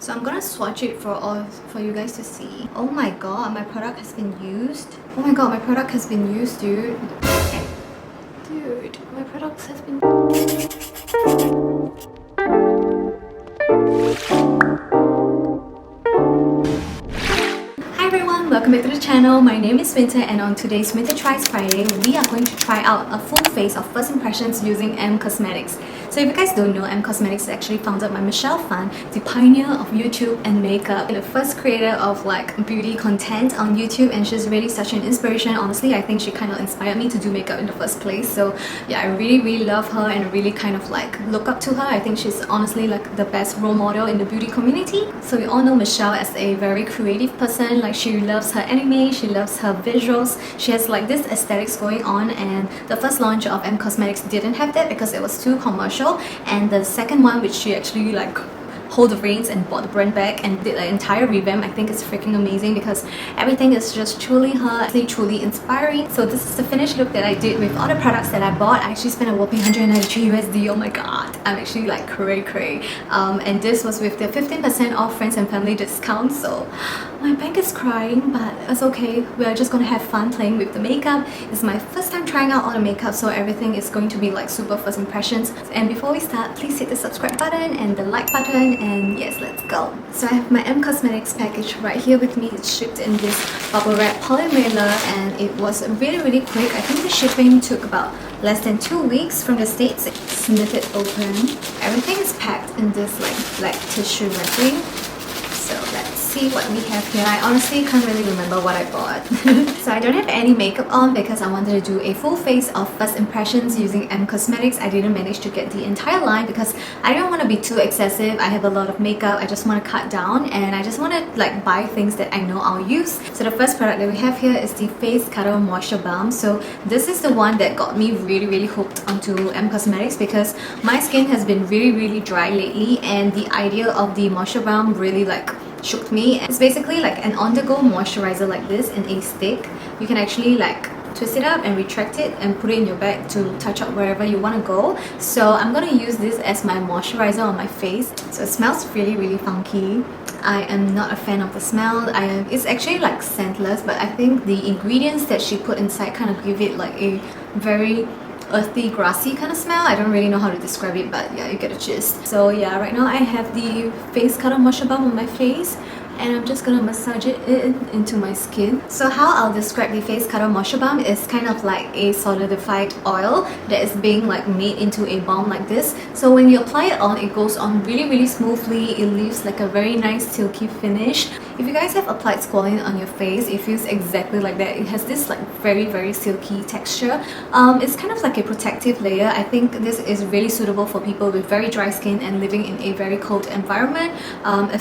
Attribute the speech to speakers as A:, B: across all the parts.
A: So I'm gonna swatch it for you guys to see. Oh my god, my product has been used. Oh my god, my product has been used, dude. Dude, my product has been... Hi everyone, welcome back to the channel. My name is Winter, and on today's Winter Tries Friday, we are going to try out a full face of first impressions using M Cosmetics. So if you guys don't know, M Cosmetics is actually founded by Michelle Phan, the pioneer of YouTube and makeup, and the first creator of like beauty content on YouTube, and she's really such an inspiration. Honestly, I think she kind of inspired me to do makeup in the first place. So yeah, I really love her and really kind of like look up to her. I think she's honestly like the best role model in the beauty community. So we all know Michelle as a very creative person. Like, she loves her anime, she loves her visuals, she has like this aesthetics going on, and the first launch of M Cosmetics didn't have that because it was too commercial. And the second one, which she actually like hold the reins and bought the brand back and did an entire revamp, I think it's freaking amazing because everything is just truly her, truly inspiring. So this is the finished look that I did with all the products that I bought. I actually spent a whopping 193 USD. Oh my god, I'm actually like cray. And this was with the 15% off friends and family discount. So my bank is crying, but it's okay. We are just gonna have fun playing with the makeup. It's my first time trying out all the makeup, so everything is going to be like super first impressions. And before we start, please hit the subscribe button and the like button, and yes, let's go. So I have my M Cosmetics package right here with me. It's shipped in this bubble wrap polymailer, and it was really quick. I think the shipping took about less than 2 weeks from the States. Snip it open. Everything is packed in this like black tissue wrapping. So let's see what we have here. I honestly can't really remember what I bought. So I don't have any makeup on because I wanted to do a full face of first impressions using M Cosmetics. I didn't manage to get the entire line because I don't want to be too excessive. I have a lot of makeup. I just want to cut down, and I just want to like buy things that I know I'll use. So the first product that we have here is the Face Cuddle Moisture Balm. So this is the one that got me really hooked onto M Cosmetics because my skin has been really dry lately, and the idea of the moisture balm really like shook me. It's basically like an on-the-go moisturizer like this in a stick. You can actually like twist it up and retract it and put it in your bag to touch up wherever you want to go. So I'm gonna use this as my moisturizer on my face. So it smells really funky. I am not a fan of the smell. It's actually like scentless, but I think the ingredients that she put inside kind of give it like a very earthy, grassy kind of smell. I don't really know how to describe it, but yeah, you get a gist. So yeah, right now I have the Face Cuddle Moisture Balm on my face, and I'm just gonna massage it into my skin. So how I'll describe the Face Cuddle Moisture Balm is kind of like a solidified oil that is being like made into a balm like this. So when you apply it on, it goes on really smoothly. It leaves like a very nice silky finish. If you guys have applied squalene on your face, it feels exactly like that. It has this like very very texture. It's kind of like a protective layer. I think this is really suitable for people with very dry skin and living in a very cold environment.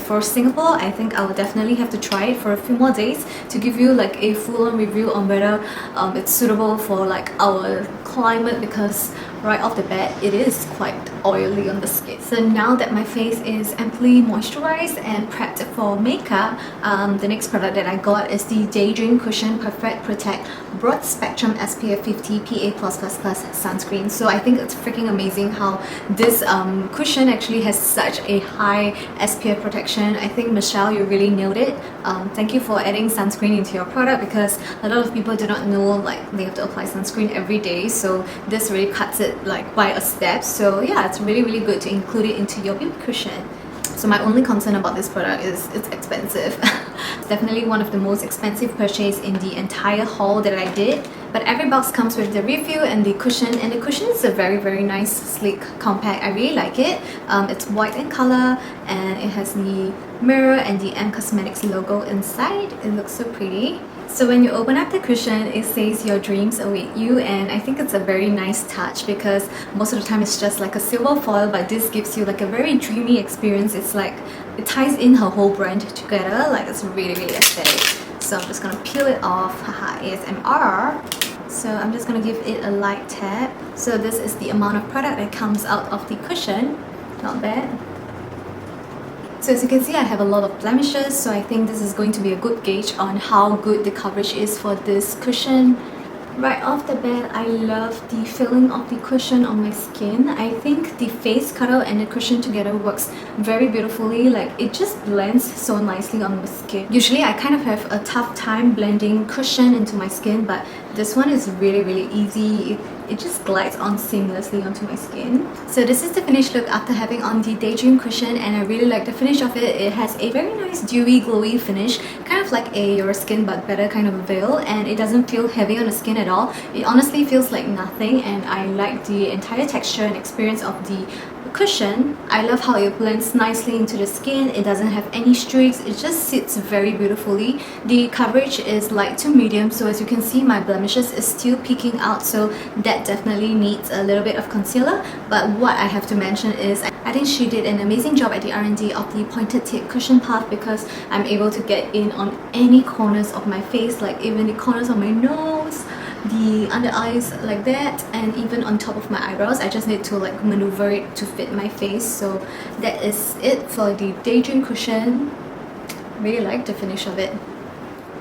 A: For Singapore, I think I will definitely have to try it for a few more days to give you like a full-on review on whether it's suitable for like our climate, because right off the bat it is quite oily on the skin. So now that my face is amply moisturized and prepped for makeup, the next product that I got is the Daydream Cushion Perfect Protect Broad Spectrum SPF 50 PA+++ sunscreen. So I think it's freaking amazing how this cushion actually has such a high SPF protection. I think Michelle, you really nailed it. Thank you for adding sunscreen into your product, because a lot of people do not know like they have to apply sunscreen every day. So this really cuts it like by a step. So yeah, it's really good to include it into your beauty cushion. So my only concern about this product is it's expensive. It's definitely one of the most expensive purchases in the entire haul that I did. But every box comes with the refill and the cushion, and the cushion is a very nice, sleek, compact. I really like it. It's white in color, and it has the mirror and the M Cosmetics logo inside. It looks so pretty. So when you open up the cushion, it says your dreams await you, and I think it's a very nice touch because most of the time it's just like a silver foil, but this gives you like a very dreamy experience. It's like it ties in her whole brand together. Like, it's really aesthetic. So I'm just gonna peel it off. Haha, ASMR. So I'm just gonna give it a light tap. So this is the amount of product that comes out of the cushion. Not bad. So as you can see, I have a lot of blemishes, so I think this is going to be a good gauge on how good the coverage is for this cushion. Right off the bat, I love the feeling of the cushion on my skin. I think the face cuddle and the cushion together works very beautifully. Like, it just blends so nicely on my skin. Usually I kind of have a tough time blending cushion into my skin, but this one is really easy. It just glides on seamlessly onto my skin. So this is the finished look after having on the Daydream cushion, and I really like the finish of it. It has a very nice dewy glowy finish, kind of like a Your Skin But Better kind of veil, and it doesn't feel heavy on the skin at all. It honestly feels like nothing, and I like the entire texture and experience of the cushion. I love how it blends nicely into the skin. It doesn't have any streaks. It just sits very beautifully. The coverage is light to medium, so as you can see, my blemishes is still peeking out, so that definitely needs a little bit of concealer. But what I have to mention is I think she did an amazing job at the R&D of the pointed tip cushion puff, because I'm able to get in on any corners of my face, like even the corners of my nose, the under eyes like that, and even on top of my eyebrows. I just need to like maneuver it to fit my face. So that is it for the Daydream cushion. Really like the finish of it.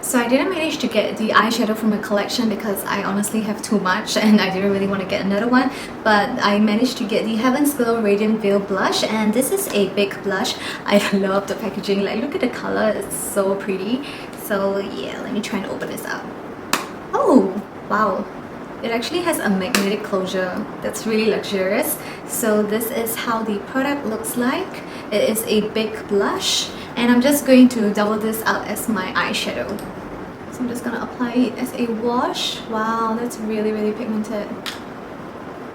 A: So I didn't manage to get the eyeshadow from my collection because I honestly have too much and I didn't really want to get another one, but I managed to get the Heaven's Glow Radiant Veil blush, and this is a big blush. I love the packaging. Like, look at the color, it's so pretty. So yeah, let me try and open this up. Oh wow, it actually has a magnetic closure. That's really luxurious. So this is how the product looks like. It is a big blush, and I'm just going to double this out as my eyeshadow. So I'm just gonna apply it as a wash. Wow, that's really pigmented.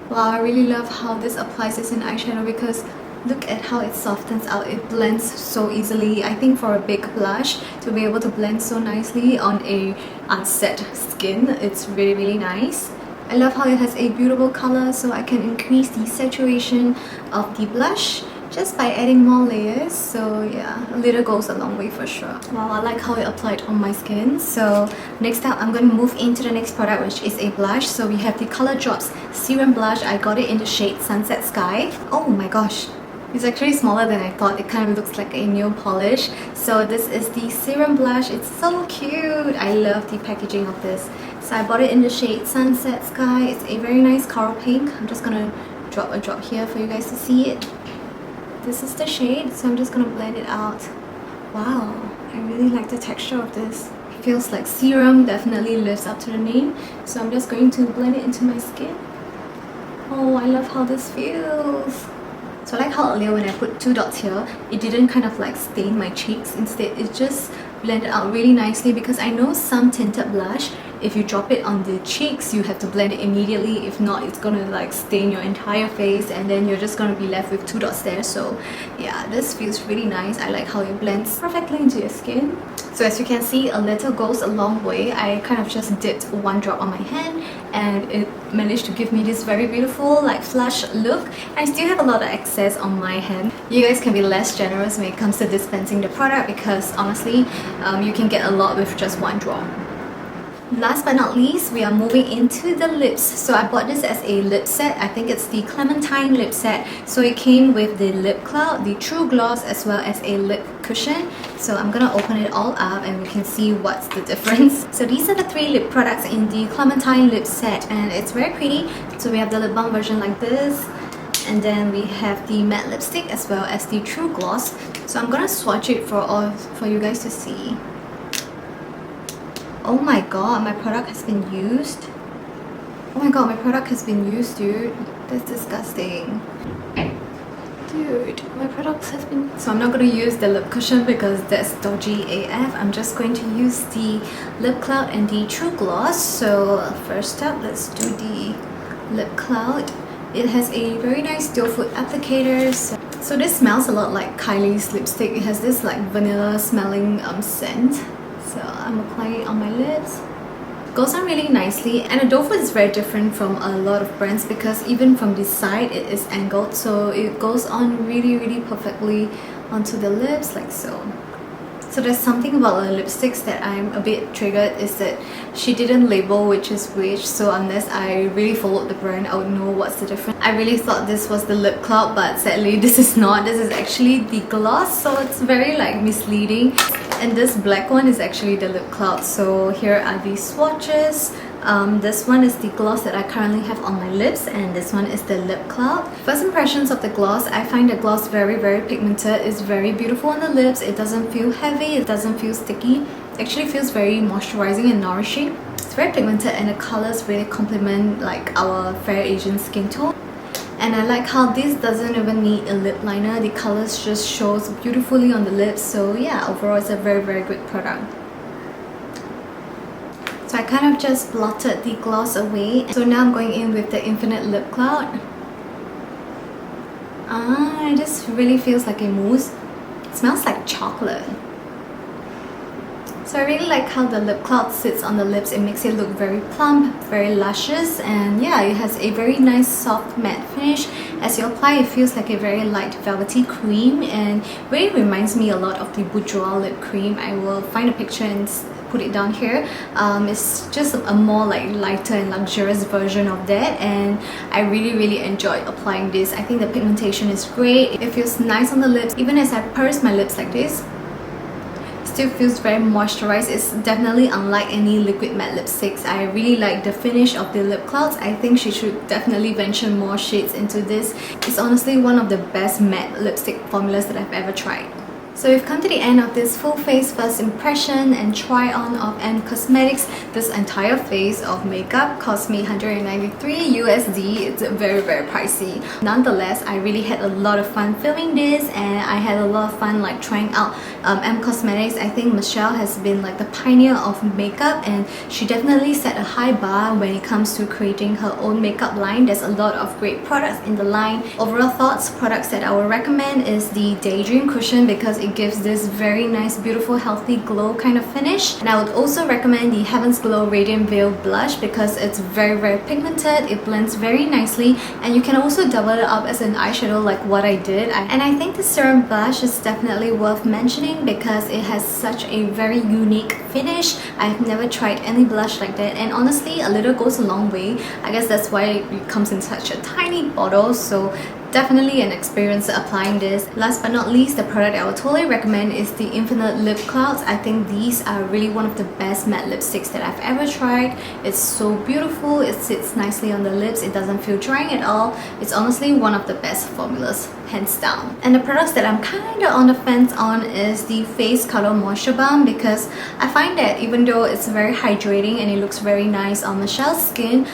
A: Wow, I really love how this applies as an eyeshadow, because look at how it softens out. It blends so easily. I think for a big blush to be able to blend so nicely on a unset skin, it's really nice. I love how it has a beautiful color, so I can increase the saturation of the blush just by adding more layers. So yeah, a little goes a long way for sure. Wow, I like how it applied on my skin. So next up, I'm going to move into the next product, which is a blush. So we have the Colour Drops Serum Blush. I got it in the shade Sunset Sky. Oh my gosh, it's actually smaller than I thought. It kind of looks like a nail polish. So this is the Serum Blush. It's so cute. I love the packaging of this. So I bought it in the shade Sunset Sky. It's a very nice coral pink. I'm just gonna drop a drop here for you guys to see it. This is the shade, so I'm just gonna blend it out. Wow, I really like the texture of this. It feels like serum, definitely lives up to the name. So I'm just going to blend it into my skin. Oh, I love how this feels. So I like how earlier when I put 2 dots here, it didn't kind of like stain my cheeks. Instead, it just blended out really nicely, because I know some tinted blush, if you drop it on the cheeks, you have to blend it immediately. If not, it's gonna like stain your entire face, and then you're just gonna be left with 2 dots there. So yeah, this feels really nice. I like how it blends perfectly into your skin. So as you can see, a little goes a long way. I kind of just dipped 1 drop on my hand, and it managed to give me this very beautiful like flush look. I still have a lot of excess on my hand. You guys can be less generous when it comes to dispensing the product, because honestly, you can get a lot with just 1 drop. Last but not least, we are moving into the lips. So I bought this as a lip set. I think it's the Clementine lip set. So it came with the lip cloud, the True Gloss, as well as a lip cushion. So I'm gonna open it all up and we can see what's the difference. So these are the 3 lip products in the Clementine lip set, and it's very pretty. So we have the lip balm version like this, and then we have the matte lipstick as well as the True Gloss. So I'm gonna swatch it for you guys to see. Oh my god, my product has been used. Oh my god, my product has been used, dude. That's disgusting. Dude, my products have been... So I'm not going to use the lip cushion because that's dodgy AF. I'm just going to use the lip cloud and the True Gloss. So first up, let's do the lip cloud. It has a very nice doe foot applicator. So this smells a lot like Kylie's lipstick. It has this like vanilla smelling scent. So I'm applying it on my lips. Goes on really nicely, and the doe foot is very different from a lot of brands because even from this side it is angled, so it goes on really perfectly onto the lips like so. So there's something about the lipsticks that I'm a bit triggered, is that she didn't label which is which, so unless I really followed the brand I would know what's the difference. I really thought this was the lip cloud, but sadly this is not. This is actually the gloss, so it's very like misleading. And this black one is actually the lip cloud. So here are the swatches. This one is the gloss that I currently have on my lips, and this one is the lip cloud. First impressions of the gloss, I find the gloss very pigmented. It's very beautiful on the lips. It doesn't feel heavy, it doesn't feel sticky. It actually feels very moisturizing and nourishing. It's very pigmented and the colors really complement like our fair Asian skin tone. And I like how this doesn't even need a lip liner. The colors just shows beautifully on the lips. So yeah, overall it's a very good product. So I kind of just blotted the gloss away. So now I'm going in with the Infinite Lip Cloud. This really feels like a mousse. It smells like chocolate. So I really like how the lip cloud sits on the lips. It makes it look very plump, very luscious, and yeah, it has a very nice soft matte finish. As you apply, it feels like a very light velvety cream and really reminds me a lot of the Bourjois lip cream. I will find a picture and put it down here. It's just a more like lighter and luxurious version of that, and I really enjoy applying this. I think the pigmentation is great. It feels nice on the lips. Even as I purse my lips like this, still feels very moisturized. It's definitely unlike any liquid matte lipsticks. I really like the finish of the lip clouds. I think she should definitely venture more shades into this. It's honestly one of the best matte lipstick formulas that I've ever tried. So we've come to the end of this full face first impression and try on of M Cosmetics. This entire face of makeup cost me $193 USD. It's very pricey. Nonetheless, I really had a lot of fun filming this, and I had a lot of fun like trying out M Cosmetics. I think Michelle has been like the pioneer of makeup, and she definitely set a high bar when it comes to creating her own makeup line. There's a lot of great products in the line. Overall thoughts, products that I would recommend is the Daydream cushion because it gives this very nice, beautiful, healthy glow kind of finish. And I would also recommend the Heaven's Glow Radiant Veil blush because it's very pigmented. It blends very nicely, and you can also double it up as an eyeshadow like what I did. And I think the Serum blush is definitely worth mentioning because it has such a very unique finish. I've never tried any blush like that, and honestly, a little goes a long way. I guess that's why it comes in such a tiny bottle. So definitely an experience applying this. Last but not least, the product I would totally recommend is the Infinite Lip Clouds. I think these are really one of the best matte lipsticks that I've ever tried. It's so beautiful, it sits nicely on the lips, it doesn't feel drying at all. It's honestly one of the best formulas, hands down. And the products that I'm kinda on the fence on is the Face Cuddle Moisture Balm because I find that even though it's very hydrating and it looks very nice on Michelle's skin,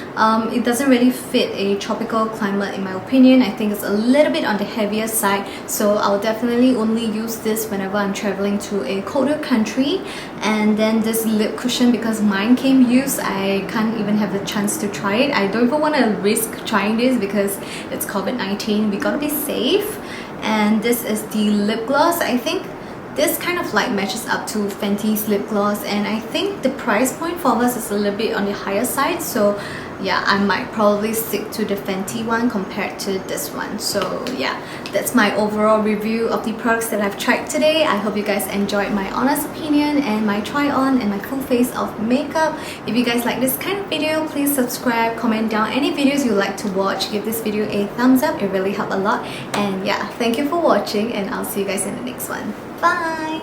A: it doesn't really fit a tropical climate in my opinion. I think it's a little bit on the heavier side, so I'll definitely only use this whenever I'm traveling to a colder country. And then this lip cushion, because mine came used, I can't even have the chance to try it. I don't even want to risk trying this because it's COVID-19. We gotta be safe. And this is the lip gloss. I think this kind of like matches up to Fenty's lip gloss, and I think the price point for us is a little bit on the higher side, so yeah, I might probably stick to the Fenty one compared to this one. So yeah, that's my overall review of the products that I've tried today. I hope you guys enjoyed my honest opinion and my try on and my full face of makeup. If you guys like this kind of video, please subscribe, comment down any videos you'd like to watch, give this video a thumbs up, it really helped a lot. And yeah, thank you for watching, and I'll see you guys in the next one. Bye!